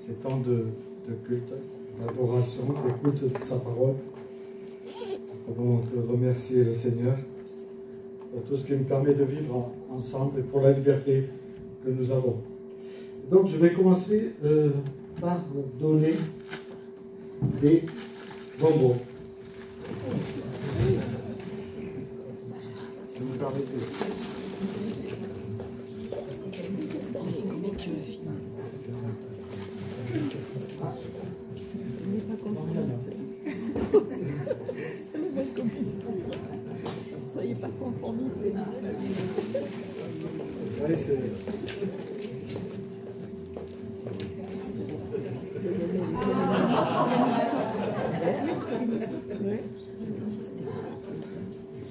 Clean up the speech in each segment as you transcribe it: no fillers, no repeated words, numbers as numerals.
ces temps de culte, d'adoration, d'écoute de sa parole. Nous pouvons remercier le Seigneur pour tout ce qui nous permet de vivre ensemble et pour la liberté que nous avons. Donc je vais commencer par donner des bonbons. Si vous me permettez. Soyez pas conformistes. Oui, c'est...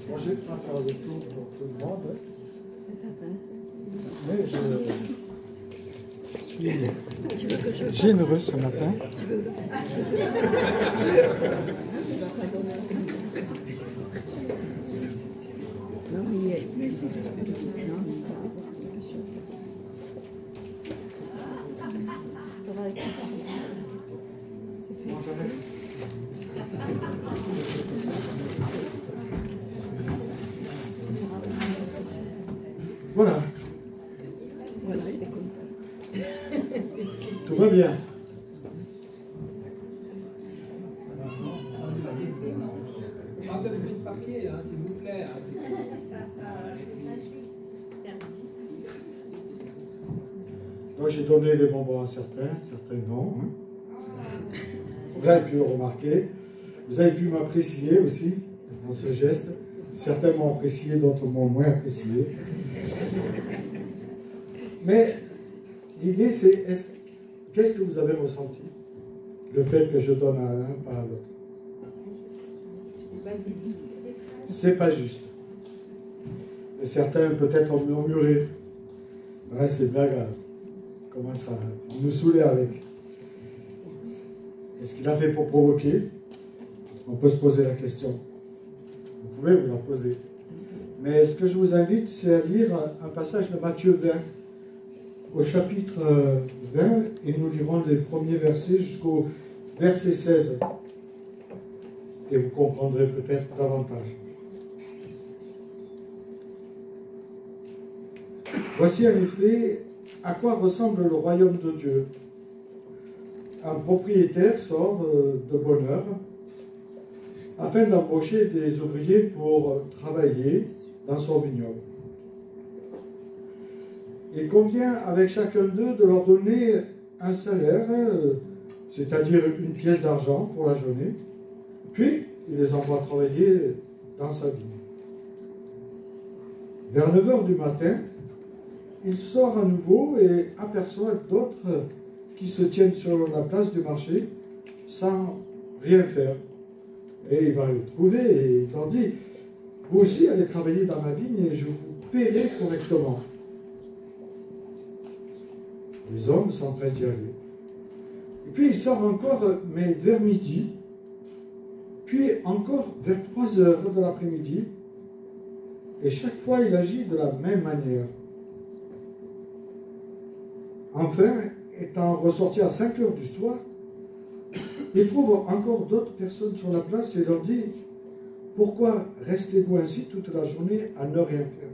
Moi, je ne vais pas faire le tour pour tout le monde. Mais je suis généreux ce matin. Voilà. Voilà, il est content. Tout va bien. Un peu de papier, hein, s'il vous plaît. Donc j'ai donné les bonbons à certains non. Vous avez pu le remarquer. Vous avez pu m'apprécier aussi dans ce geste. Certains m'ont apprécié, d'autres m'ont moins apprécié. Mais l'idée c'est, qu'est-ce que vous avez ressenti? Le fait que je donne à l'un, pas à l'autre. C'est pas juste. Et certains peut-être ont murmuré. Ouais, c'est blague. Comment ça? On nous saoulait avec. Est-ce qu'il a fait pour provoquer? On peut se poser la question. Vous pouvez vous la poser. Mais ce que je vous invite, c'est à lire un passage de Matthieu 20, au chapitre 20, et nous lirons les premiers versets jusqu'au verset 16. Et vous comprendrez peut-être davantage. Voici en effet à quoi ressemble le royaume de Dieu. Un propriétaire sort de bonne heure afin d'embaucher des ouvriers pour travailler dans son vignoble. Il convient avec chacun d'eux de leur donner un salaire, c'est-à-dire une pièce d'argent pour la journée, puis il les envoie travailler dans sa vigne. Vers 9 h du matin, il sort à nouveau et aperçoit d'autres qui se tiennent sur la place du marché sans rien faire. Et il va les trouver et il leur dit: vous aussi allez travailler dans ma vigne et je vous paierai correctement. Les hommes s'empressent d'y aller. Et puis il sort encore, mais vers midi, puis encore vers 3 h de l'après-midi, et chaque fois il agit de la même manière. Enfin, étant ressorti à 5 h du soir, il trouve encore d'autres personnes sur la place et leur dit: pourquoi restez-vous ainsi toute la journée à ne rien faire?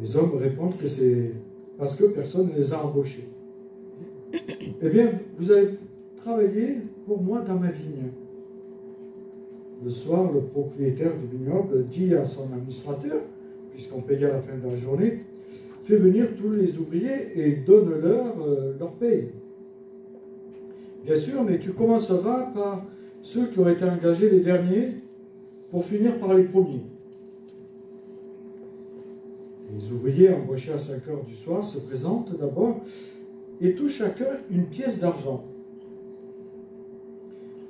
Les hommes répondent que c'est parce que personne ne les a embauchés. Eh bien, vous allez travailler pour moi dans ma vigne. Le soir, le propriétaire du vignoble dit à son administrateur, puisqu'on payait à la fin de la journée: fais venir tous les ouvriers et donne-leur leur paye. Bien sûr, mais tu commenceras par ceux qui ont été engagés les derniers pour finir par les premiers. Les ouvriers embauchés à 5 h du soir se présentent d'abord et touchent chacun une pièce d'argent.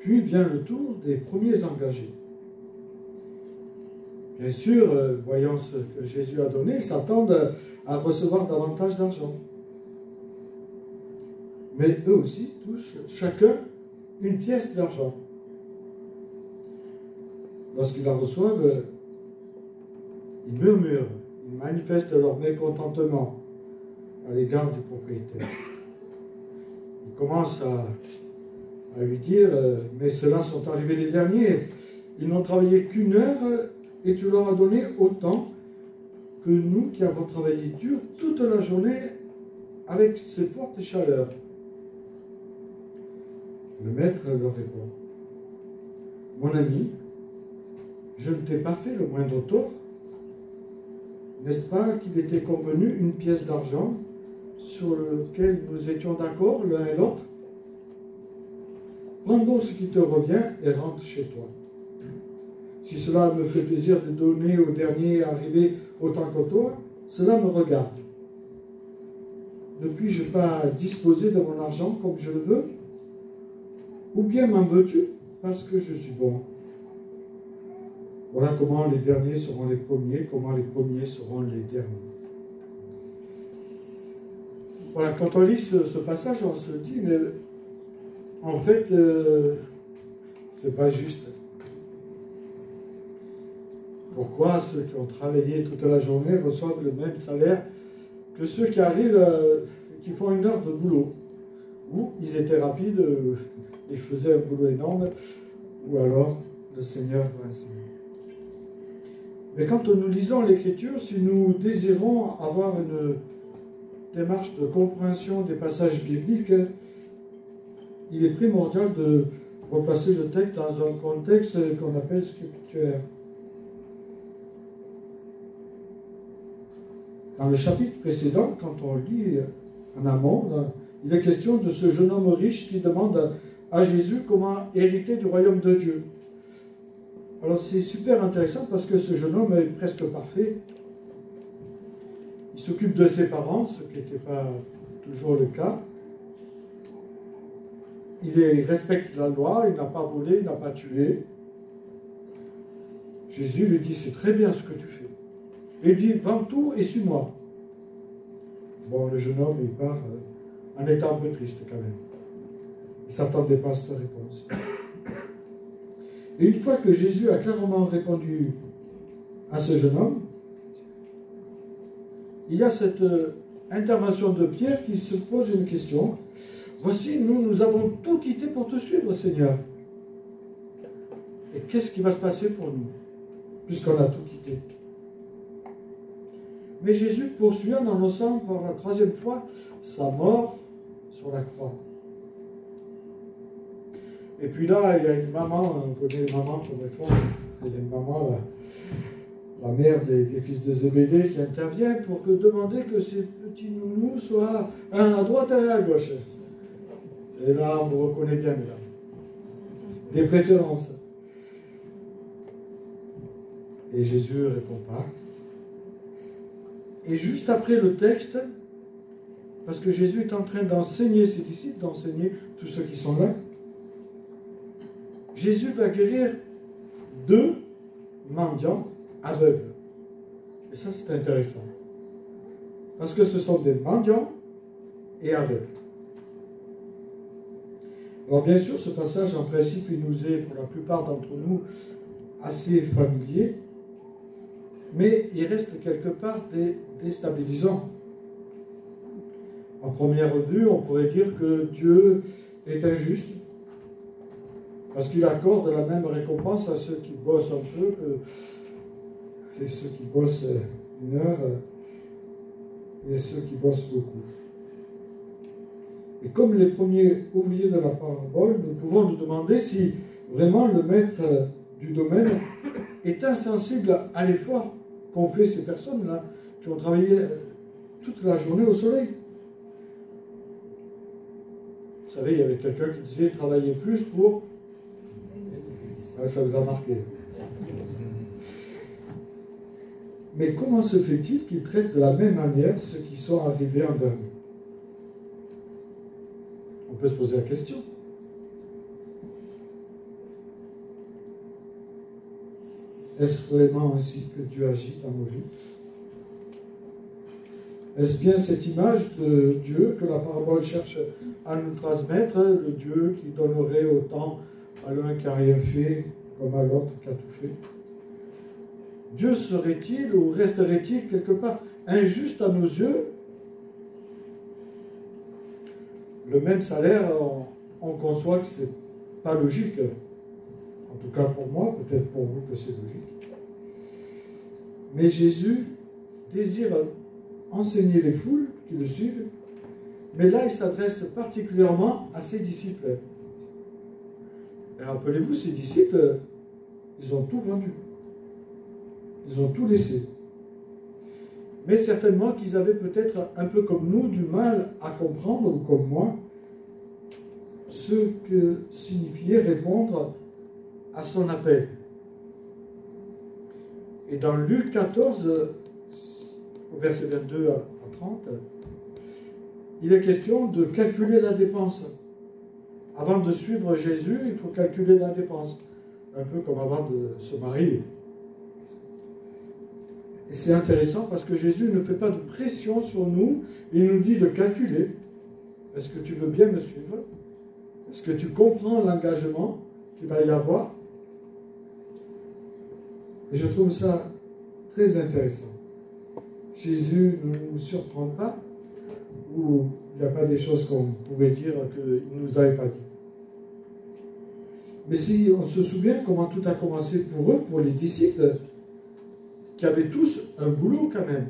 Puis vient le tour des premiers engagés. Bien sûr, voyant ce que Jésus a donné, ils s'attendent à recevoir davantage d'argent. Mais eux aussi touchent chacun une pièce d'argent. Lorsqu'ils la reçoivent, ils murmurent, ils manifestent leur mécontentement à l'égard du propriétaire. Il commence à lui dire, mais ceux-là sont arrivés les derniers. Ils n'ont travaillé qu'une heure et tu leur as donné autant que nous qui avons travaillé dur toute la journée avec ces fortes chaleurs. Le maître leur répond, mon ami, je ne t'ai pas fait le moindre tort. N'est-ce pas qu'il était convenu une pièce d'argent sur laquelle nous étions d'accord l'un et l'autre? Prends donc ce qui te revient et rentre chez toi. Si cela me fait plaisir de donner au dernier arrivé autant que toi, cela me regarde. Ne puis-je pas disposer de mon argent comme je le veux? Ou bien m'en veux-tu parce que je suis bon? Voilà comment les derniers seront les premiers, comment les premiers seront les derniers. Voilà, quand on lit ce passage, on se dit, mais en fait, c'est pas juste. Pourquoi ceux qui ont travaillé toute la journée reçoivent le même salaire que ceux qui arrivent, qui font une heure de boulot? Ou ils étaient rapides, ils faisaient un boulot énorme, ou alors le Seigneur va enseigner. Mais quand nous lisons l'Écriture, si nous désirons avoir une démarche de compréhension des passages bibliques, il est primordial de replacer le texte dans un contexte qu'on appelle scripturaire. Dans le chapitre précédent, quand on lit en amont, il est question de ce jeune homme riche qui demande à Jésus comment hériter du royaume de Dieu. Alors c'est super intéressant parce que ce jeune homme est presque parfait. Il s'occupe de ses parents, ce qui n'était pas toujours le cas. Il respecte la loi, il n'a pas volé, il n'a pas tué. Jésus lui dit, c'est très bien ce que tu fais. Et il dit, vends tout et suis-moi. Bon, le jeune homme, il part en étant un peu triste quand même. Il ne s'attendait pas à cette réponse. Et une fois que Jésus a clairement répondu à ce jeune homme, il y a cette intervention de Pierre qui se pose une question. Voici, nous avons tout quitté pour te suivre, Seigneur. Et qu'est-ce qui va se passer pour nous, puisqu'on a tout quitté? Mais Jésus poursuit en annonçant pour la troisième fois sa mort sur la croix. Et puis là, il y a une maman, on connaît les mamans comme elles font, il y a une maman, la mère des fils de Zébédée, qui intervient pour demander que ces petits nounous soient un à droite et un à gauche. Et là, on vous reconnaît bien, mesdames. Des préférences. Et Jésus ne répond pas. Et juste après le texte, parce que Jésus est en train d'enseigner ses disciples, d'enseigner tous ceux qui sont là, Jésus va guérir 2 mendiants aveugles. Et ça, c'est intéressant. Parce que ce sont des mendiants et aveugles. Alors bien sûr, ce passage, en principe, il nous est, pour la plupart d'entre nous, assez familier, mais il reste quelque part déstabilisant. À première vue, on pourrait dire que Dieu est injuste, parce qu'il accorde la même récompense à ceux qui bossent un peu que ceux qui bossent une heure et ceux qui bossent beaucoup. Et comme les premiers ouvriers de la parabole, nous pouvons nous demander si vraiment le maître du domaine est insensible à l'effort qu'ont fait ces personnes-là, qui ont travaillé toute la journée au soleil. Vous savez, il y avait quelqu'un qui disait « travailler plus pour... » Ça vous a marqué. Mais comment se fait-il qu'ils traitent de la même manière ceux qui sont arrivés en dernier? On peut se poser la question. Est-ce vraiment ainsi que Dieu agit dans nos vies? Est-ce bien cette image de Dieu que la parabole cherche à nous transmettre, le Dieu qui donnerait autant à l'un qui n'a rien fait comme à l'autre qui a tout fait? Dieu serait-il ou resterait-il quelque part injuste à nos yeux? le même salaire, on conçoit que ce n'est pas logique. En tout cas pour moi, peut-être pour vous que c'est logique. Mais Jésus désire enseigner les foules qui le suivent, mais là il s'adresse particulièrement à ses disciples. Et rappelez-vous, ces disciples, ils ont tout vendu. Ils ont tout laissé. Mais certainement qu'ils avaient peut-être un peu comme nous du mal à comprendre, ou comme moi, ce que signifiait répondre à son appel. Et dans Luc 14, au verset 22 à 30, il est question de calculer la dépense. Avant de suivre Jésus, il faut calculer la dépense. Un peu comme avant de se marier. Et c'est intéressant parce que Jésus ne fait pas de pression sur nous. Il nous dit de calculer. Est-ce que tu veux bien me suivre? Est-ce que tu comprends l'engagement qu'il va y avoir? Et je trouve ça très intéressant. Jésus ne nous surprend pas, ou il n'y a pas des choses qu'on pourrait dire qu'il ne nous avait pas dit. Mais si on se souvient comment tout a commencé pour eux, pour les disciples, qui avaient tous un boulot quand même,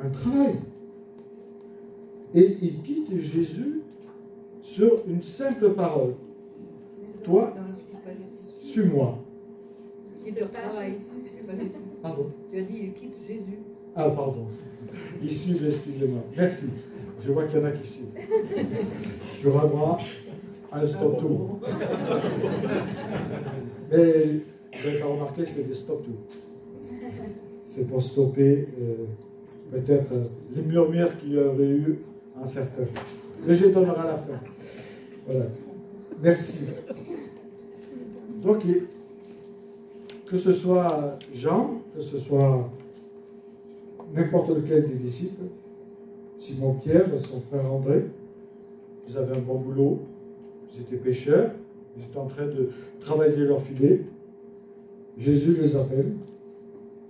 un travail. Et ils quittent Jésus sur une simple parole. Toi, suis-moi. Quitte le travail. Pardon. Tu as dit, il quitte Jésus. Ah, pardon. Ils suivent, excusez-moi. Merci. Je vois qu'il y en a qui suivent. Je aura droit à un stop tour. Mais vous avez remarqué, c'est des stop tours. C'est pour stopper peut-être les murmures qu'il y aurait eu en certains. Mais je donnerai à la fin. Voilà. Merci. Donc, que ce soit Jean, que ce soit n'importe lequel des disciples, Simon-Pierre, son frère André, ils avaient un bon boulot, ils étaient pêcheurs, ils étaient en train de travailler leur filet. Jésus les appelle,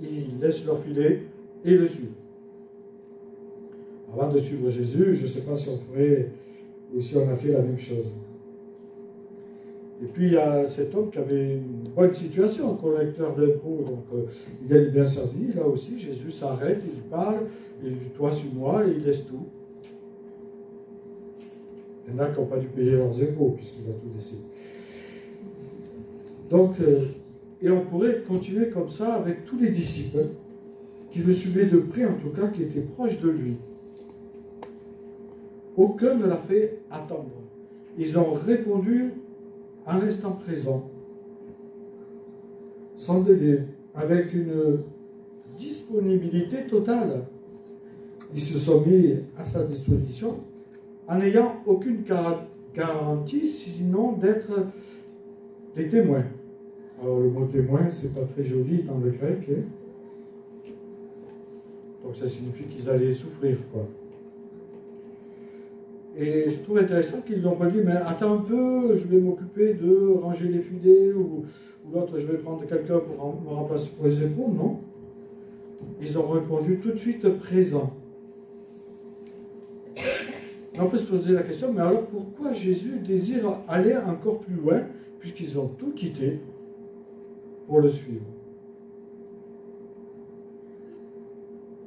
ils laissent leur filet et le suivent. Avant de suivre Jésus, je ne sais pas si on ferait ou si on a fait la même chose. Et puis il y a cet homme qui avait une bonne situation, collecteur d'impôts, donc il gagne bien sa vie. Là aussi, Jésus s'arrête, il parle, il dit toi suis-moi, et il laisse tout. Il y en a qui n'ont pas dû payer leurs impôts, puisqu'il a tout laissé. Donc, et on pourrait continuer comme ça avec tous les disciples qui le suivaient de près, en tout cas, qui étaient proches de lui. Aucun ne l'a fait attendre. Ils ont répondu à l'instant présent, sans délai, avec une disponibilité totale. Ils se sont mis à sa disposition en n'ayant aucune garantie, sinon d'être des témoins. Alors le mot témoin, c'est pas très joli dans le grec. Hein? Donc ça signifie qu'ils allaient souffrir, quoi. Et je trouve intéressant qu'ils n'ont pas dit, mais attends un peu, je vais m'occuper de ranger les filets, ou l'autre, je vais prendre quelqu'un pour me remplacer pour les impôts. Non. Ils ont répondu tout de suite présent. On peut se poser la question, mais alors pourquoi Jésus désire aller encore plus loin, puisqu'ils ont tout quitté pour le suivre?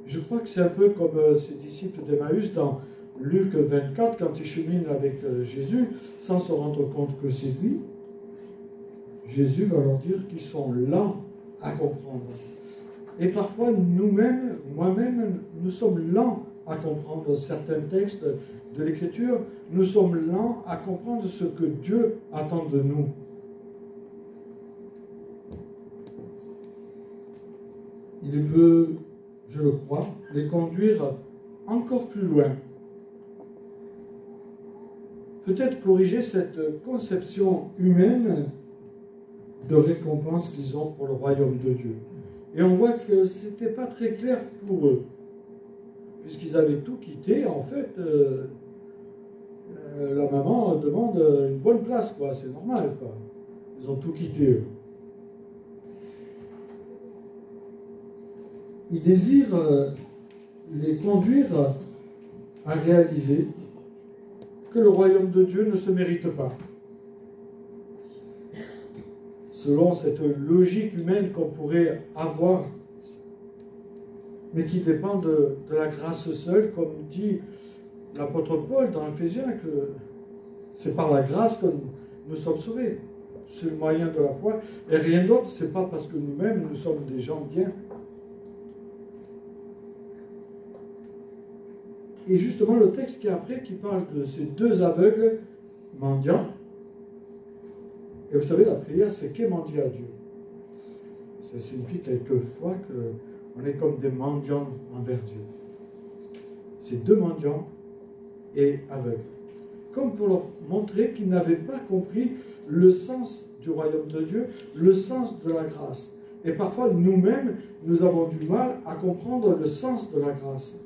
Je crois que c'est un peu comme ces disciples d'Emmaüs dans Luc 24, quand ils cheminent avec Jésus, sans se rendre compte que c'est lui. Jésus va leur dire qu'ils sont lents à comprendre. Et parfois, nous-mêmes, moi-même, nous sommes lents à comprendre certains textes de l'Écriture. Nous sommes lents à comprendre ce que Dieu attend de nous. Il veut, je le crois, les conduire encore plus loin. Peut-être corriger cette conception humaine de récompense qu'ils ont pour le royaume de Dieu. Et on voit que ce n'était pas très clair pour eux. Puisqu'ils avaient tout quitté, en fait, la maman demande une bonne place, quoi. C'est normal, quoi. Ils ont tout quitté, eux. Ils désirent les conduire à réaliser que le royaume de Dieu ne se mérite pas. Selon cette logique humaine qu'on pourrait avoir, mais qui dépend de la grâce seule, comme dit l'apôtre Paul dans Ephésiens, que c'est par la grâce que nous sommes sauvés. C'est le moyen de la foi. Et rien d'autre, c'est pas parce que nous-mêmes, nous sommes des gens bien. Et justement, le texte qui est après, qui parle de ces deux aveugles mendiants. Et vous savez, la prière, c'est qu'est mendier à Dieu. Ça signifie quelquefois qu'on est comme des mendiants envers Dieu. C'est deux mendiants et aveugles. Comme pour leur montrer qu'ils n'avaient pas compris le sens du royaume de Dieu, le sens de la grâce. Et parfois, nous-mêmes, nous avons du mal à comprendre le sens de la grâce.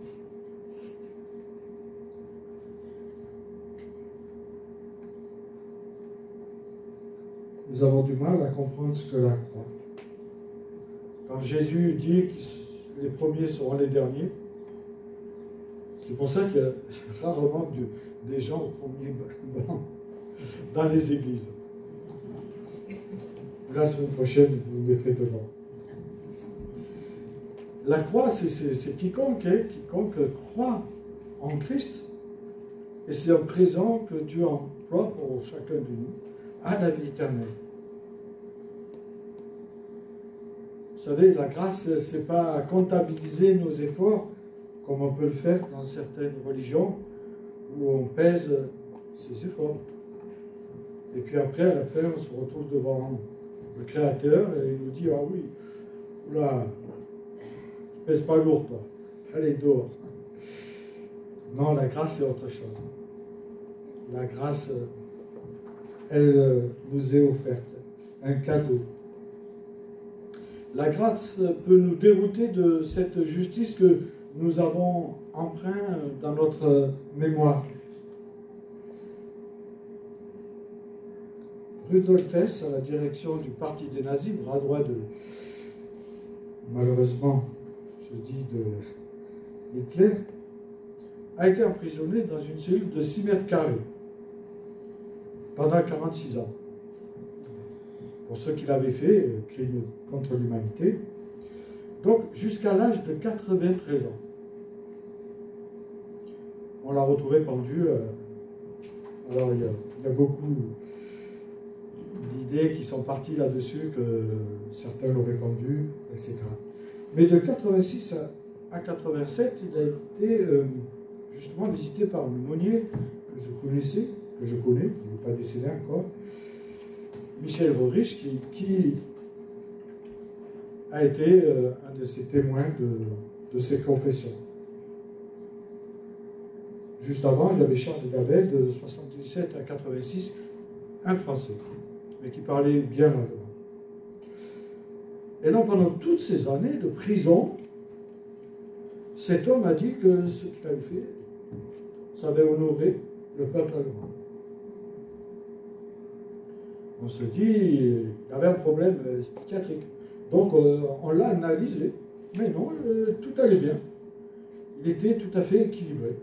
Nous avons du mal à comprendre ce que la croix. Quand Jésus dit que les premiers seront les derniers, c'est pour ça qu'il y a rarement des gens au premier banc dans les églises. La semaine prochaine, vous vous mettrez devant. La croix, c'est quiconque croit en Christ. Et c'est un présent que Dieu emploie pour chacun de nous à la vie éternelle. Vous savez, la grâce, ce n'est pas comptabiliser nos efforts, comme on peut le faire dans certaines religions, où on pèse ses efforts. Et puis après, à la fin, on se retrouve devant le Créateur et il nous dit, ah oui, oula, pèse pas lourd, toi. Allez, dehors. Non, la grâce, c'est autre chose. La grâce, elle nous est offerte, un cadeau. La grâce peut nous dérouter de cette justice que nous avons empreinte dans notre mémoire. Rudolf Hess, à la direction du parti des nazis, bras droit de, malheureusement, je dis de Hitler, a été emprisonné dans une cellule de 6 mètres carrés pendant 46 ans. Pour ce qu'il avait fait, crime contre l'humanité. Donc, jusqu'à l'âge de 93 ans. On l'a retrouvé pendu. Alors, il y a beaucoup d'idées qui sont parties là-dessus, que certains l'auraient pendu, etc. Mais de 86 à 87, il a été justement visité par un aumônier que je connaissais, que je connais, il n'est pas décédé encore, Michel Roerich, qui a été un de ses témoins de ses confessions. Juste avant, il y avait Charles Gabel, de 77 à 86, un Français, mais qui parlait bien allemand. Et donc, pendant toutes ces années de prison, cet homme a dit que ce qu'il avait fait, ça avait honoré le peuple allemand. On se dit, il avait un problème psychiatrique. Donc, on l'a analysé. Mais non, tout allait bien. Il était tout à fait équilibré.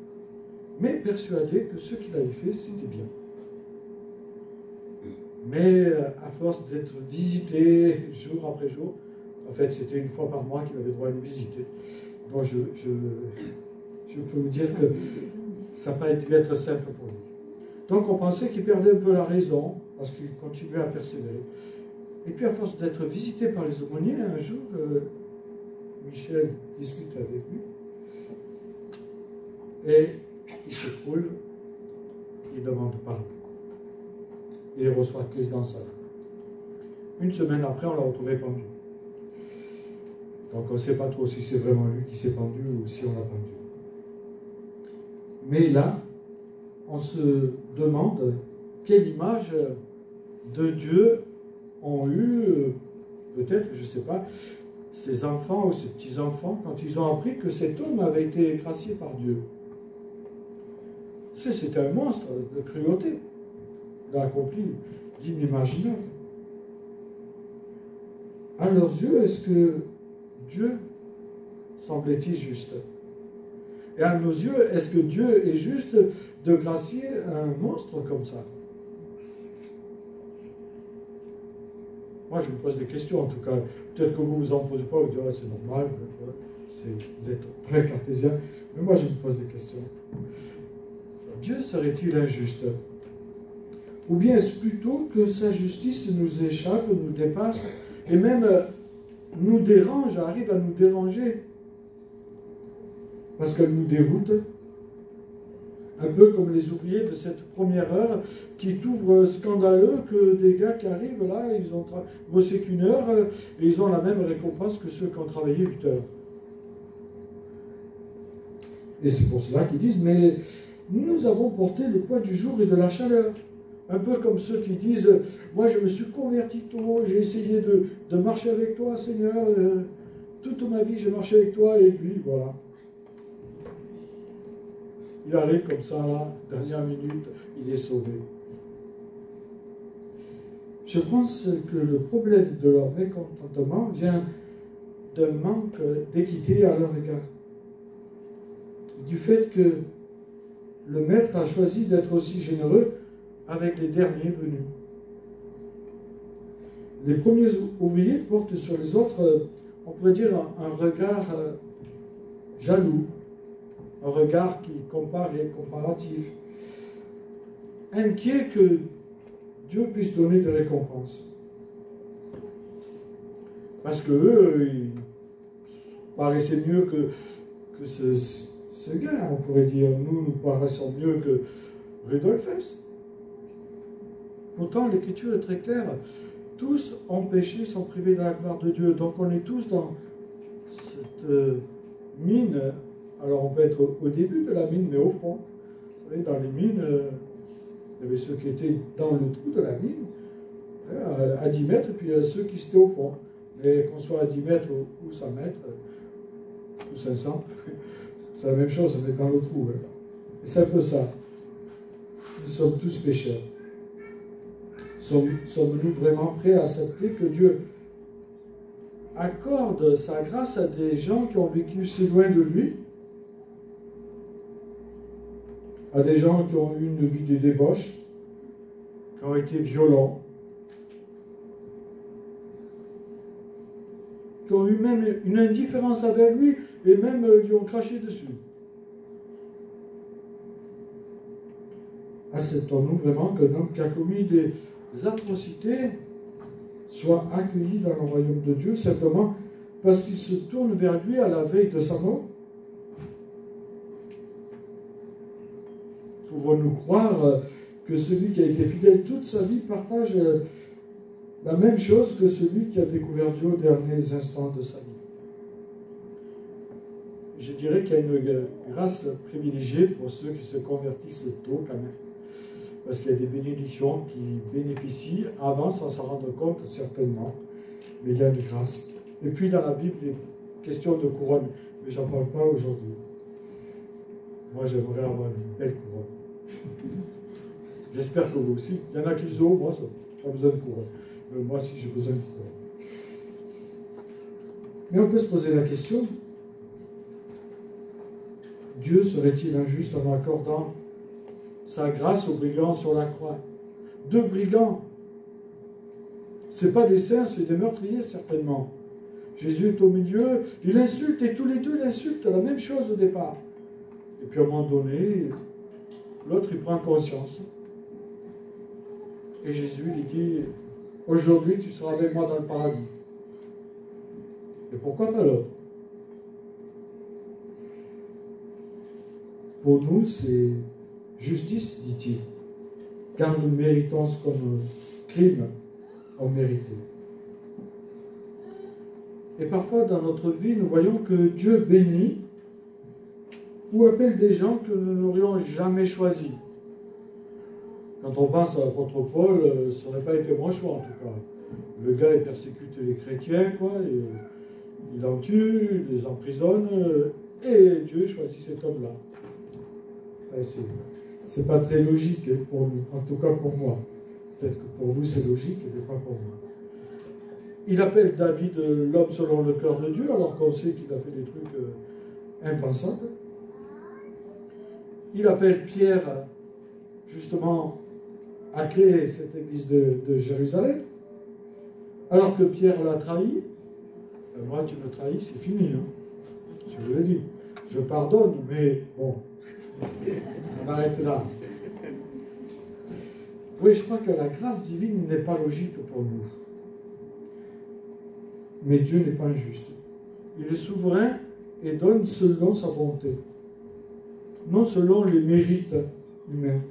Mais persuadé que ce qu'il avait fait, c'était bien. Mais à force d'être visité jour après jour, en fait, c'était une fois par mois qu'il avait droit à une visite. Donc, je peux vous dire que ça n'a pas dû être simple pour lui. Donc, on pensait qu'il perdait un peu la raison, parce qu'il continuait à persévérer. Et puis, à force d'être visité par les aumôniers, un jour, Michel discute avec lui, et il s'écroule, il demande pardon. Et il reçoit Christ dans sa vie. Une semaine après, on l'a retrouvé pendu. Donc, on ne sait pas trop si c'est vraiment lui qui s'est pendu ou si on l'a pendu. Mais là, on se demande quelle image de Dieu ont eu, peut-être, je ne sais pas, ses enfants ou ses petits-enfants, quand ils ont appris que cet homme avait été gracié par Dieu. C'était un monstre de cruauté. Il a accompli l'inimaginable. À leurs yeux, est-ce que Dieu semblait-il juste? Et à nos yeux, est-ce que Dieu est juste de gracier un monstre comme ça? Moi, je me pose des questions, en tout cas. Peut-être que vous vous en posez pas, vous direz, c'est normal, vous êtes très cartésien. Mais moi, je me pose des questions. Dieu serait-il injuste? Ou bien est-ce plutôt que sa justice nous échappe, nous dépasse, et même nous dérange, arrive à nous déranger? Parce qu'elle nous déroute. Un peu comme les ouvriers de cette première heure qui trouvent scandaleux que des gars qui arrivent là, ils ont bossé qu'1 heure et ils ont la même récompense que ceux qui ont travaillé 8 heures. Et c'est pour cela qu'ils disent, mais nous avons porté le poids du jour et de la chaleur. Un peu comme ceux qui disent, moi je me suis converti tôt, j'ai essayé de marcher avec toi, Seigneur, toute ma vie j'ai marché avec toi, et lui, voilà. Il arrive comme ça, là, dernière minute, il est sauvé. Je pense que le problème de leur mécontentement vient d'un manque d'équité à leur égard. Du fait que le maître a choisi d'être aussi généreux avec les derniers venus. Les premiers ouvriers portent sur les autres, on pourrait dire, un regard jaloux, un regard qui compare et comparatif, inquiet que Dieu puisse donner des récompenses. Parce que eux, ils paraissaient mieux que ce gars, on pourrait dire. Nous paraissons mieux que Rudolf Hess. Pourtant, l'Écriture est très claire. Tous ont péché, sont privés de la gloire de Dieu. Donc on est tous dans cette mine. Alors on peut être au début de la mine, mais au fond. Vous savez, dans les mines, il y avait ceux qui étaient dans le trou de la mine, à 10 mètres, puis ceux qui étaient au fond. Mais qu'on soit à 10 mètres ou 100 mètres, ou 500, c'est la même chose, on est dans le trou. Et c'est un peu ça. Nous sommes tous pécheurs. Sommes-nous vraiment prêts à accepter que Dieu accorde sa grâce à des gens qui ont vécu si loin de lui, à des gens qui ont eu une vie de débauche, qui ont été violents, qui ont eu même une indifférence avec lui et même lui ont craché dessus? Acceptons-nous vraiment qu'un homme qui a commis des atrocités soit accueilli dans le royaume de Dieu simplement parce qu'il se tourne vers lui à la veille de sa mort? Pouvons-nous croire que celui qui a été fidèle toute sa vie partage la même chose que celui qui a découvert Dieu aux derniers instants de sa vie? Je dirais qu'il y a une grâce privilégiée pour ceux qui se convertissent tôt quand même. Parce qu'il y a des bénédictions qui bénéficient avant sans s'en rendre compte, certainement. Mais il y a une grâce. Et puis dans la Bible, il est question de couronne. Mais j'en parle pas aujourd'hui. Moi, j'aimerais avoir une belle couronne. J'espère que vous aussi. Il y en a qui ont, moi, ça n'a pas besoin de couronne. Mais moi aussi, j'ai besoin de couronne. Mais on peut se poser la question, Dieu serait-il injuste en accordant sa grâce aux brigands sur la croix? 2 brigands. Ce n'est pas des saints, c'est des meurtriers certainement. Jésus est au milieu, il insulte et tous les deux l'insultent, la même chose au départ. Et puis à un moment donné, l'autre il prend conscience. Et Jésus lui dit, aujourd'hui tu seras avec moi dans le paradis. Et pourquoi pas l'autre? Pour nous, c'est justice, dit-il, car nous méritons ce que nos crimes ont mérité. Et parfois, dans notre vie, nous voyons que Dieu bénit ou appelle des gens que nous n'aurions jamais choisis. Quand on pense à l'apôtre Paul, ça n'aurait pas été mon choix en tout cas. Le gars, il persécute les chrétiens, quoi, il en tue, il les emprisonne, et Dieu choisit cet homme-là. C'est pas très logique pour nous, en tout cas pour moi. Peut-être que pour vous c'est logique, mais pas pour moi. Il appelle David l'homme selon le cœur de Dieu, alors qu'on sait qu'il a fait des trucs impensables. il appelle Pierre, justement, à créer cette église de Jérusalem. Alors que Pierre l'a trahi, moi tu me trahis, c'est fini. Hein. Je vous l'ai dit. Je pardonne, mais bon, on arrête là. Oui, je crois que la grâce divine n'est pas logique pour nous. Mais Dieu n'est pas injuste. Il est souverain et donne selon sa bonté, non selon les mérites humains.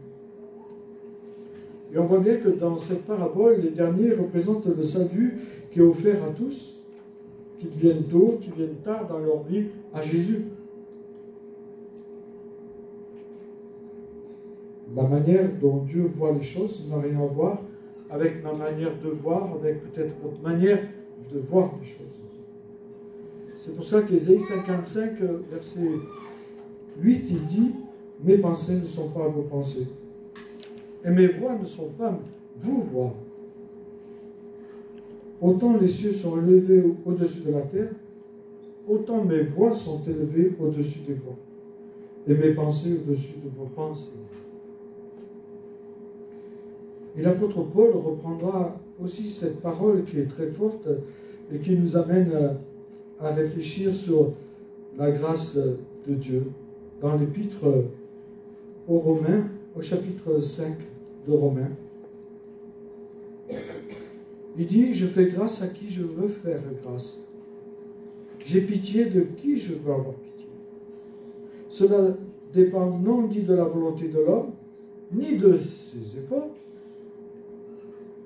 Et on voit bien que dans cette parabole, les derniers représentent le salut qui est offert à tous, qu'ils viennent tôt, qu'ils viennent tard dans leur vie à Jésus. La manière dont Dieu voit les choses n'a rien à voir avec ma manière de voir, avec peut-être votre manière de voir les choses. C'est pour ça qu'Ésaïe 55, verset 8, il dit « Mes pensées ne sont pas vos pensées, et mes voix ne sont pas vos voix. Autant les cieux sont élevés au-dessus de la terre, autant mes voix sont élevées au-dessus des voix, et mes pensées au-dessus de vos pensées. » Et l'apôtre Paul reprendra aussi cette parole qui est très forte et qui nous amène à réfléchir sur la grâce de Dieu dans l'épître aux Romains, au chapitre 5 de Romains. Il dit « Je fais grâce à qui je veux faire grâce. J'ai pitié de qui je veux avoir pitié. Cela dépend non dit de la volonté de l'homme, ni de ses efforts,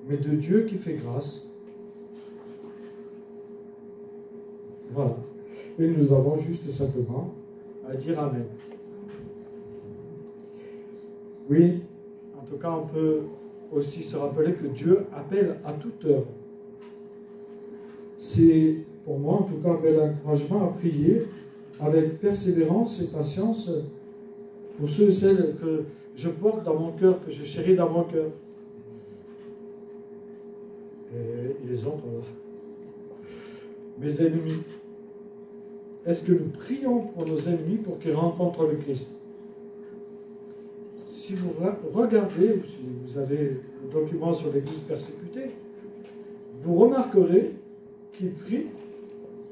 mais de Dieu qui fait grâce. » Voilà. Et nous avons juste simplement à dire Amen. Oui, en tout cas, on peut aussi se rappeler que Dieu appelle à toute heure. C'est, pour moi, en tout cas, un bel encouragement à prier avec persévérance et patience pour ceux et celles que je porte dans mon cœur, que je chéris dans mon cœur. Et les autres, mes ennemis. Est-ce que nous prions pour nos ennemis pour qu'ils rencontrent le Christ? Si vous regardez, ou si vous avez le document sur l'Église persécutée, vous remarquerez qu'ils prient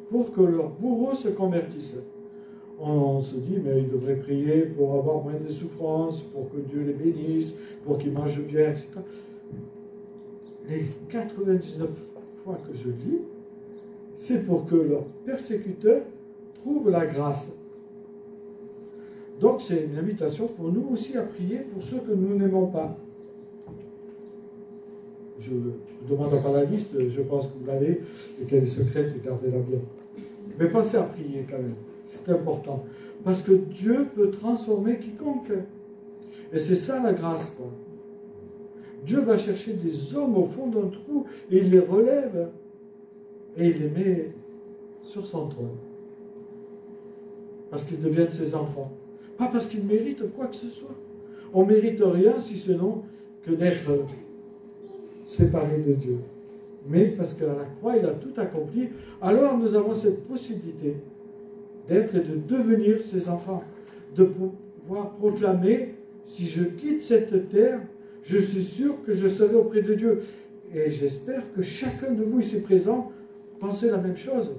pour que leurs bourreaux se convertissent. On se dit, mais ils devraient prier pour avoir moins de souffrances, pour que Dieu les bénisse, pour qu'ils mangent bien, etc. Les 99 fois que je lis, c'est pour que leurs persécuteurs trouvent la grâce. Donc c'est une invitation pour nous aussi à prier pour ceux que nous n'aimons pas. Je vous demande pas la liste, je pense que vous l'avez, et qu'elle est secrète, gardez-la bien. Mais pensez à prier quand même, c'est important. Parce que Dieu peut transformer quiconque. Et c'est ça la grâce, quoi. Dieu va chercher des hommes au fond d'un trou, et il les relève, et il les met sur son trône. Parce qu'ils deviennent ses enfants. Pas parce qu'ils méritent quoi que ce soit. On ne mérite rien si ce n'est que d'être séparés de Dieu. Mais parce qu'à la croix, il a tout accompli, alors nous avons cette possibilité d'être et de devenir ses enfants. De pouvoir proclamer, si je quitte cette terre, je suis sûr que je serai auprès de Dieu. Et j'espère que chacun de vous ici présent pensez la même chose.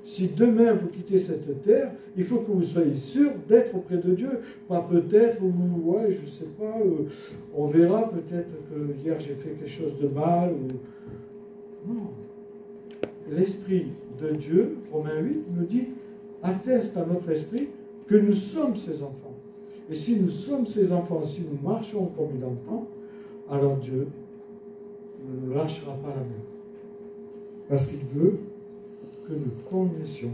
Si demain vous quittez cette terre, il faut que vous soyez sûr d'être auprès de Dieu. Pas peut-être, ou ouais, je ne sais pas, on verra peut-être que hier j'ai fait quelque chose de mal. Ou... Non. L'Esprit de Dieu, Romains 8, nous dit, atteste à notre esprit que nous sommes ses enfants. Et si nous sommes ses enfants, si nous marchons comme il entend, alors Dieu ne nous lâchera pas la main. Parce qu'il veut que nous connaissions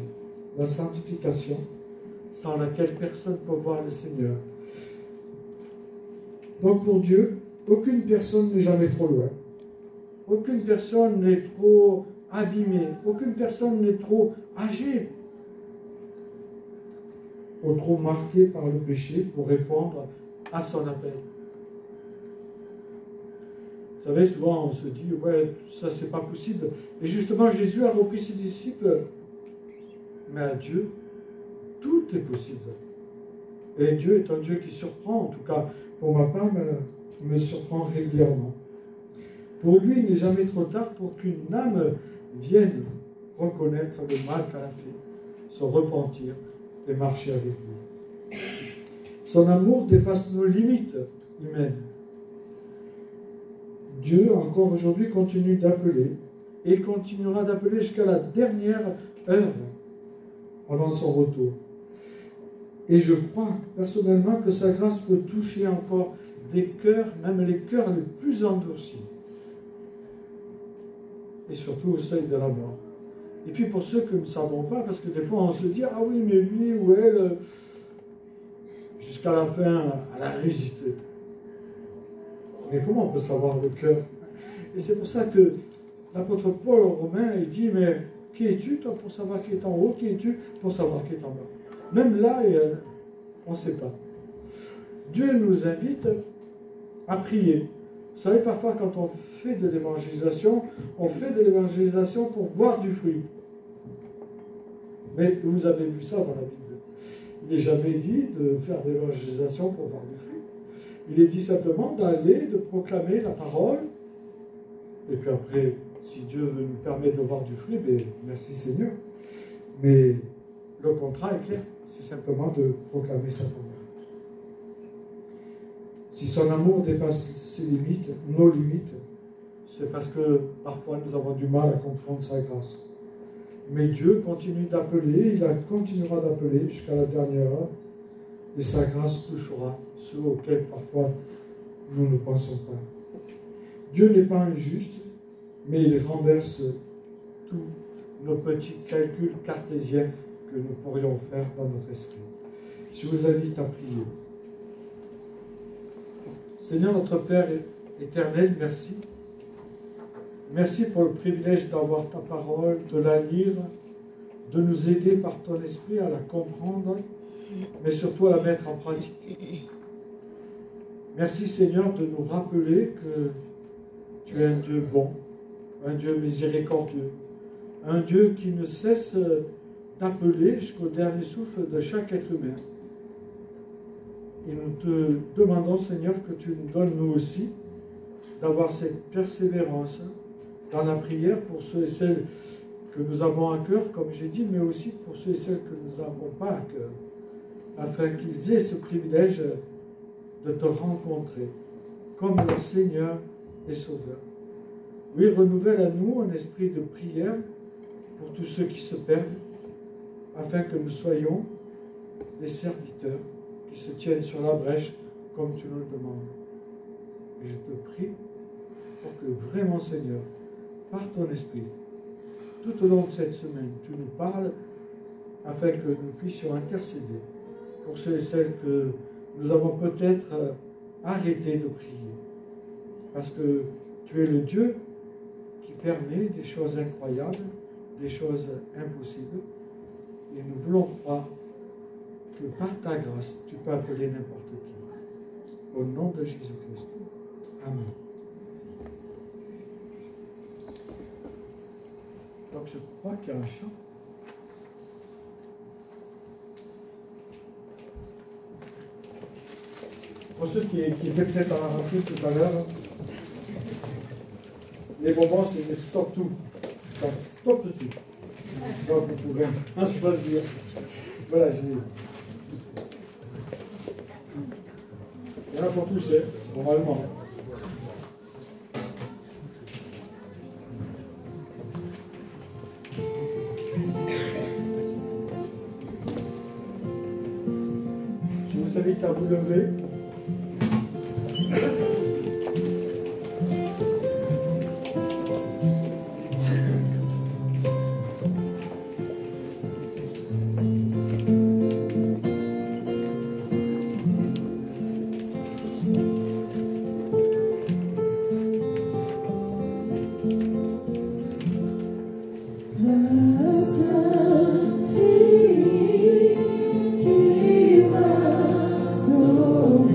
la sanctification sans laquelle personne ne peut voir le Seigneur. Donc pour Dieu, aucune personne n'est jamais trop loin. Aucune personne n'est trop abîmée. Aucune personne n'est trop âgée ou trop marquée par le péché pour répondre à son appel. Vous savez, souvent on se dit, ouais, ça c'est pas possible. Et justement, Jésus a repris ses disciples. Mais à Dieu, tout est possible. Et Dieu est un Dieu qui surprend, en tout cas pour ma part, me surprend régulièrement. Pour lui, il n'est jamais trop tard pour qu'une âme vienne reconnaître le mal qu'elle a fait, se repentir et marcher avec lui. Son amour dépasse nos limites humaines. Dieu, encore aujourd'hui, continue d'appeler et continuera d'appeler jusqu'à la dernière heure avant son retour. Et je crois personnellement que sa grâce peut toucher encore des cœurs, même les cœurs les plus endurcis. Et surtout au seuil de la mort. Et puis pour ceux que nous ne savons pas, parce que des fois on se dit, ah oui, mais lui ou elle, jusqu'à la fin, elle a résisté. Mais comment on peut savoir le cœur? Et c'est pour ça que l'apôtre Paul aux Romains, il dit, mais qui es-tu toi pour savoir qui est en haut? Qui es-tu pour savoir qui est en bas? Même là, on ne sait pas. Dieu nous invite à prier. Vous savez, parfois quand on fait de l'évangélisation, on fait de l'évangélisation pour voir du fruit. Mais vous avez vu ça dans la Bible. Il n'est jamais dit de faire de l'évangélisation pour voir du fruit. Il est dit simplement d'aller, de proclamer la parole. Et puis après, si Dieu veut nous permettre de voir du fruit, ben, merci Seigneur. Mais le contrat est clair. C'est simplement de proclamer sa parole. Si son amour dépasse ses limites, nos limites, c'est parce que parfois nous avons du mal à comprendre sa grâce. Mais Dieu continue d'appeler, il continuera d'appeler jusqu'à la dernière heure, et sa grâce touchera ceux auxquels parfois nous ne pensons pas. Dieu n'est pas injuste, mais il renverse tous nos petits calculs cartésiens que nous pourrions faire dans notre esprit. Je vous invite à prier. Seigneur notre Père éternel, merci. Merci pour le privilège d'avoir ta parole, de la lire, de nous aider par ton esprit à la comprendre, mais surtout à la mettre en pratique. Merci Seigneur de nous rappeler que tu es un Dieu bon, un Dieu miséricordieux, un Dieu qui ne cesse d'appeler jusqu'au dernier souffle de chaque être humain. Et nous te demandons, Seigneur, que tu nous donnes, nous aussi, d'avoir cette persévérance dans la prière pour ceux et celles que nous avons à cœur, comme j'ai dit, mais aussi pour ceux et celles que nous n'avons pas à cœur, afin qu'ils aient ce privilège de te rencontrer comme leur Seigneur et Sauveur. Oui, renouvelle à nous un esprit de prière pour tous ceux qui se perdent, afin que nous soyons des serviteurs qui se tiennent sur la brèche comme tu nous le demandes. Et je te prie pour que vraiment, Seigneur, par ton esprit, tout au long de cette semaine, tu nous parles afin que nous puissions intercéder pour ceux et celles que nous avons peut-être arrêté de prier. Parce que tu es le Dieu qui permet des choses incroyables, des choses impossibles. Et nous voulons croire que par ta grâce, tu peux appeler n'importe qui. Au nom de Jésus-Christ. Amen. Donc je crois qu'il y a un chant. Pour ceux qui étaient peut-être en rentrée tout à l'heure, les moments c'est stop tout. Stop tout. Donc vous pouvez en choisir. Voilà, il y en a pour tous, normalement. Je vous invite à vous lever. So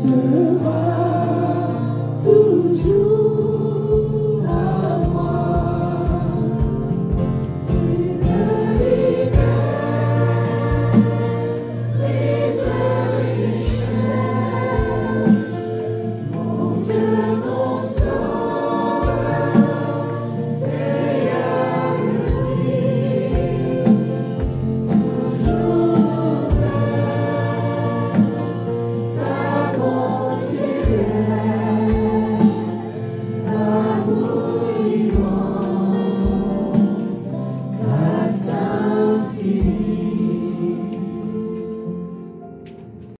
Survive.